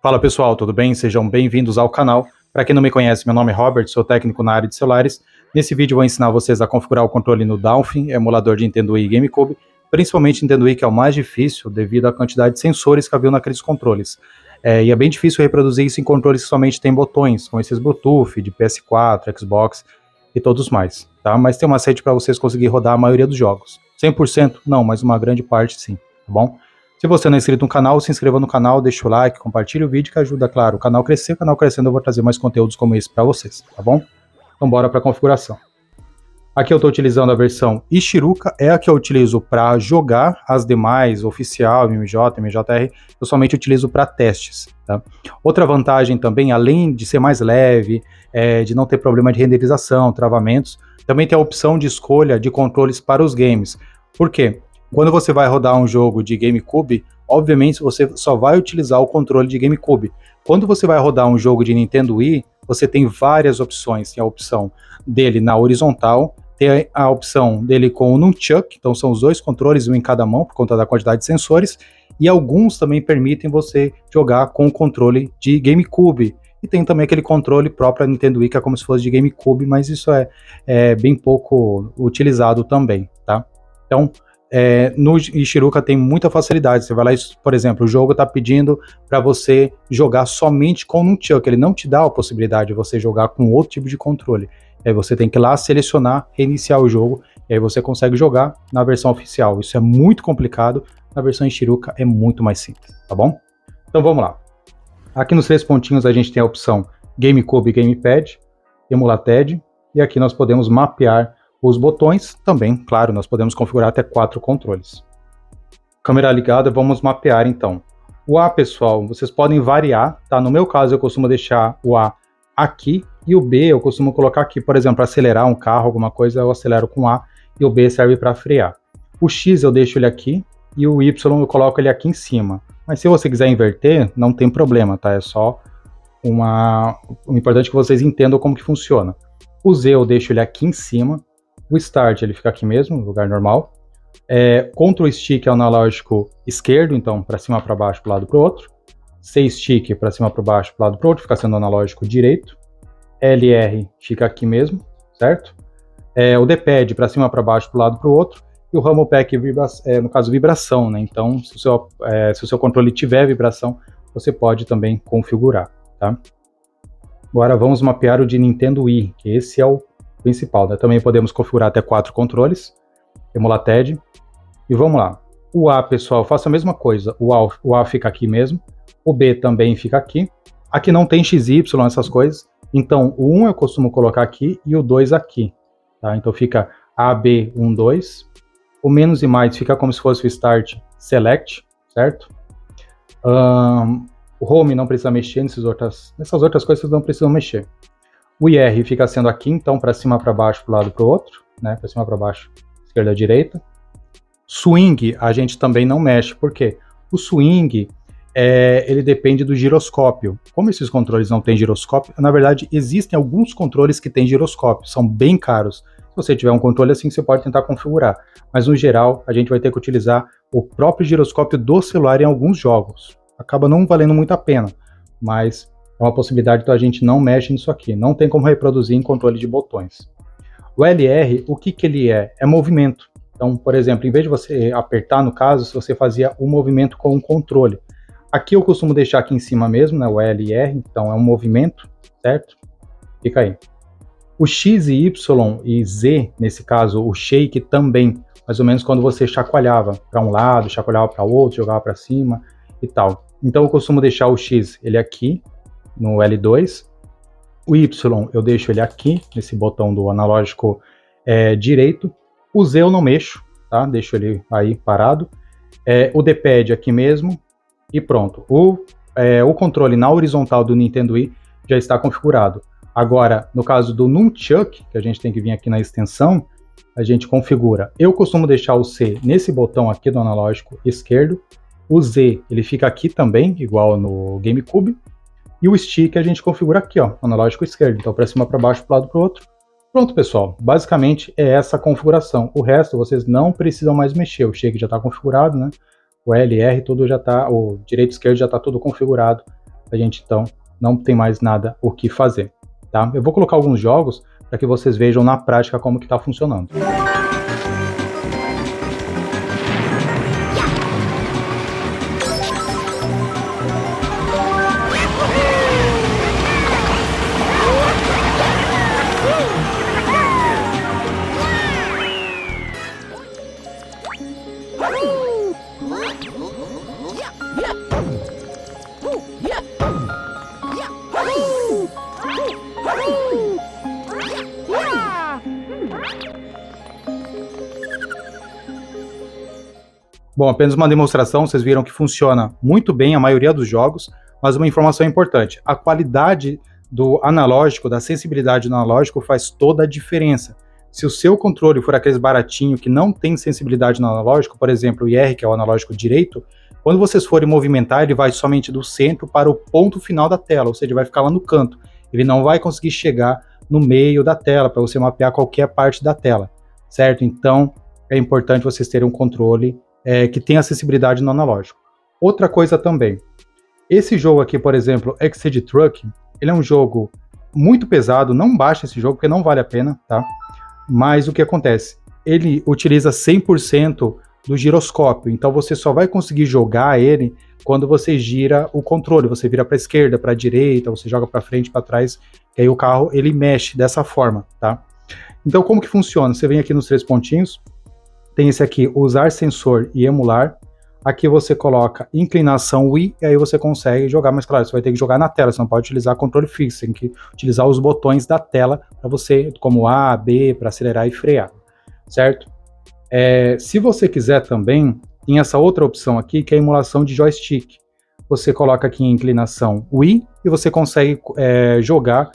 Fala pessoal, tudo bem? Sejam bem-vindos ao canal. Para quem não me conhece, meu nome é Robert, sou técnico na área de celulares. Nesse vídeo eu vou ensinar vocês a configurar o controle no Dolphin, emulador de Nintendo Wii e GameCube, principalmente Nintendo Wii, que é o mais difícil devido à quantidade de sensores que havia naqueles controles. E é bem difícil reproduzir isso em controles que somente tem botões, como esses Bluetooth, de PS4, Xbox e todos mais, tá? Mas tem um macete para vocês conseguirem rodar a maioria dos jogos. 100% não, mas uma grande parte sim, tá bom? Se você não é inscrito no canal, se inscreva no canal, deixa o like, compartilhe o vídeo que ajuda, claro, o canal crescer. O canal crescendo eu vou trazer mais conteúdos como esse para vocês, tá bom? Então bora para a configuração. Aqui eu estou utilizando a versão Ishiruka, é a que eu utilizo para jogar. As demais, Oficial, MMJ, MJR, eu somente utilizo para testes, tá? Outra vantagem também, além de ser mais leve, de não ter problema de renderização, travamentos, também tem a opção de escolha de controles para os games. Por quê? Quando você vai rodar um jogo de GameCube, obviamente você só vai utilizar o controle de GameCube. Quando você vai rodar um jogo de Nintendo Wii, você tem várias opções. Tem a opção dele na horizontal, tem a opção dele com o Nunchuck, então são os dois controles, um em cada mão, por conta da quantidade de sensores, e alguns também permitem você jogar com o controle de GameCube. E tem também aquele controle próprio da Nintendo Wii, que é como se fosse de GameCube, mas isso é bem pouco utilizado também, tá? Então, no Ishiruka tem muita facilidade. Você vai lá, por exemplo, o jogo está pedindo para você jogar somente com o Nunchuck, ele não te dá a possibilidade de você jogar com outro tipo de controle. Aí você tem que ir lá selecionar, reiniciar o jogo, e aí você consegue jogar na versão oficial. Isso é muito complicado, na versão Ishiruka é muito mais simples, tá bom? Então vamos lá. Aqui nos três pontinhos a gente tem a opção GameCube e Gamepad, Emulated, e aqui nós podemos mapear os botões. Também, claro, nós podemos configurar até 4 controles. Câmera ligada, vamos mapear então. O A, pessoal, vocês podem variar, tá? No meu caso, eu costumo deixar o A aqui, e o B eu costumo colocar aqui. Por exemplo, para acelerar um carro, alguma coisa, eu acelero com A, e o B serve para frear. O X eu deixo ele aqui, e o Y eu coloco ele aqui em cima. Mas se você quiser inverter, não tem problema, tá? É só o importante é que vocês entendam como que funciona. O Z eu deixo ele aqui em cima, o Start ele fica aqui mesmo, no lugar normal. Ctrl Stick é o analógico esquerdo, então para cima, para baixo, para o lado, para o outro. C Stick para cima, para baixo, para o lado, para o outro, fica sendo o analógico direito. LR fica aqui mesmo, certo? O D-Pad para cima, para baixo, para o lado, para o outro. E o Rumble Pack, no caso, vibração, né? Então, se o seu controle tiver vibração, você pode também configurar, tá? Agora vamos mapear o de Nintendo Wii, que esse é o principal, né? Também podemos configurar até 4 controles, Emulated, e vamos lá. O A, pessoal, faça a mesma coisa, o A fica aqui mesmo, o B também fica aqui, aqui não tem XY, essas coisas, então o 1 eu costumo colocar aqui e o 2 aqui, tá? Então fica A, B, 1, 2, o menos e mais fica como se fosse o Start Select, certo? O Home não precisa mexer, nessas outras coisas vocês não precisam mexer. O IR fica sendo aqui, então, para cima, para baixo, para o lado, para o outro, né? Para cima, para baixo, esquerda, direita. Swing, a gente também não mexe, por quê? O Swing, ele depende do giroscópio. Como esses controles não têm giroscópio, na verdade, existem alguns controles que têm giroscópio, são bem caros. Se você tiver um controle assim, você pode tentar configurar. Mas, no geral, a gente vai ter que utilizar o próprio giroscópio do celular em alguns jogos. Acaba não valendo muito a pena, mas é uma possibilidade, então a gente não mexe nisso aqui. Não tem como reproduzir em controle de botões. O LR, o que ele é? É movimento. Então, por exemplo, em vez de você apertar, no caso, você fazia o movimento com o controle. Aqui eu costumo deixar aqui em cima mesmo, né, o LR, então é um movimento, certo? Fica aí. O X e Y e Z, nesse caso, o shake também, mais ou menos quando você chacoalhava para um lado, chacoalhava para o outro, jogava para cima e tal. Então eu costumo deixar o X ele aqui, no L2, o Y eu deixo ele aqui, nesse botão do analógico direito, o Z eu não mexo, tá? Deixo ele aí parado, o D-Pad aqui mesmo, e pronto. O controle na horizontal do Nintendo Wii já está configurado. Agora, no caso do Nunchuck, que a gente tem que vir aqui na extensão, a gente configura. Eu costumo deixar o C nesse botão aqui do analógico esquerdo, o Z ele fica aqui também, igual no GameCube, e o stick a gente configura aqui, ó, analógico esquerdo, então para cima, para baixo, para o lado, para o outro. Pronto, pessoal, basicamente é essa a configuração. O resto vocês não precisam mais mexer, o shake já está configurado, né? O LR tudo já está, o direito e esquerdo já está tudo configurado a gente então não tem mais nada o que fazer, tá? Eu vou colocar alguns jogos para que vocês vejam na prática como que está funcionando. Bom, apenas uma demonstração, vocês viram que funciona muito bem a maioria dos jogos, mas uma informação importante, a qualidade do analógico, da sensibilidade do analógico faz toda a diferença. Se o seu controle for aqueles baratinho que não tem sensibilidade no analógico, por exemplo, o IR, que é o analógico direito, quando vocês forem movimentar, ele vai somente do centro para o ponto final da tela, ou seja, vai ficar lá no canto. Ele não vai conseguir chegar no meio da tela, para você mapear qualquer parte da tela, certo? Então, é importante vocês terem um controle que tem acessibilidade no analógico. Outra coisa também, esse jogo aqui, por exemplo, Exceed Truck, ele é um jogo muito pesado, não baixa esse jogo porque não vale a pena, tá? Mas o que acontece? Ele utiliza 100% do giroscópio, então você só vai conseguir jogar ele quando você gira o controle, você vira para a esquerda, para a direita, você joga para frente, para trás, e aí o carro ele mexe dessa forma, tá? Então como que funciona? Você vem aqui nos 3 pontinhos, tem esse aqui, usar sensor e emular. Aqui você coloca inclinação Wii e aí você consegue jogar, mas claro, você vai ter que jogar na tela, você não pode utilizar controle fixo, tem que utilizar os botões da tela para você, como A, B, para acelerar e frear, certo? Se você quiser também, tem essa outra opção aqui, que é a emulação de joystick. Você coloca aqui em inclinação Wii e você consegue jogar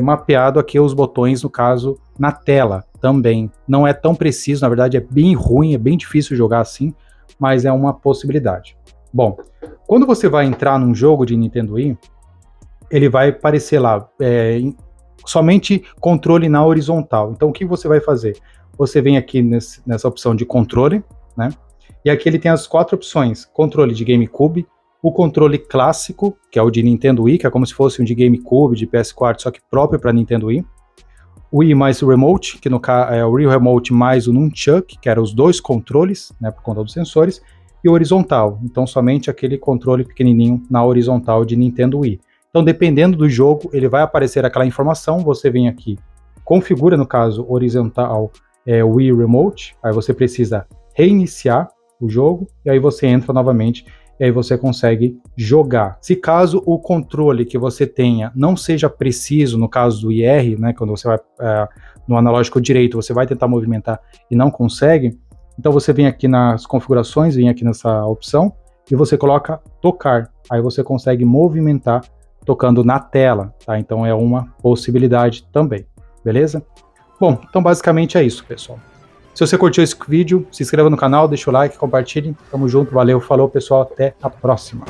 mapeado aqui os botões, no caso, na tela também. Não é tão preciso, na verdade é bem ruim, é bem difícil jogar assim, mas é uma possibilidade. Bom, quando você vai entrar num jogo de Nintendo Wii, ele vai aparecer lá, somente controle na horizontal. Então o que você vai fazer? Você vem aqui nessa opção de controle, né? E aqui ele tem as 4 opções, controle de GameCube, o controle clássico, que é o de Nintendo Wii, que é como se fosse um de GameCube, de PS4, só que próprio para Nintendo Wii. O Wii mais o Remote, que no caso é o Wii Remote mais o Nunchuck, que eram os 2 controles, né, por conta dos sensores, e o horizontal, então somente aquele controle pequenininho na horizontal de Nintendo Wii. Então dependendo do jogo, ele vai aparecer aquela informação, você vem aqui, configura no caso horizontal Wii Remote, aí você precisa reiniciar o jogo, e aí você entra novamente, e aí você consegue jogar. Se caso o controle que você tenha não seja preciso, no caso do IR, né, quando você vai no analógico direito, você vai tentar movimentar e não consegue, então você vem aqui nas configurações, vem aqui nessa opção, e você coloca tocar, aí você consegue movimentar tocando na tela, tá? Então é uma possibilidade também, beleza? Bom, então basicamente é isso, pessoal. Se você curtiu esse vídeo, se inscreva no canal, deixa o like, compartilhe. Tamo junto, valeu, falou pessoal, até a próxima.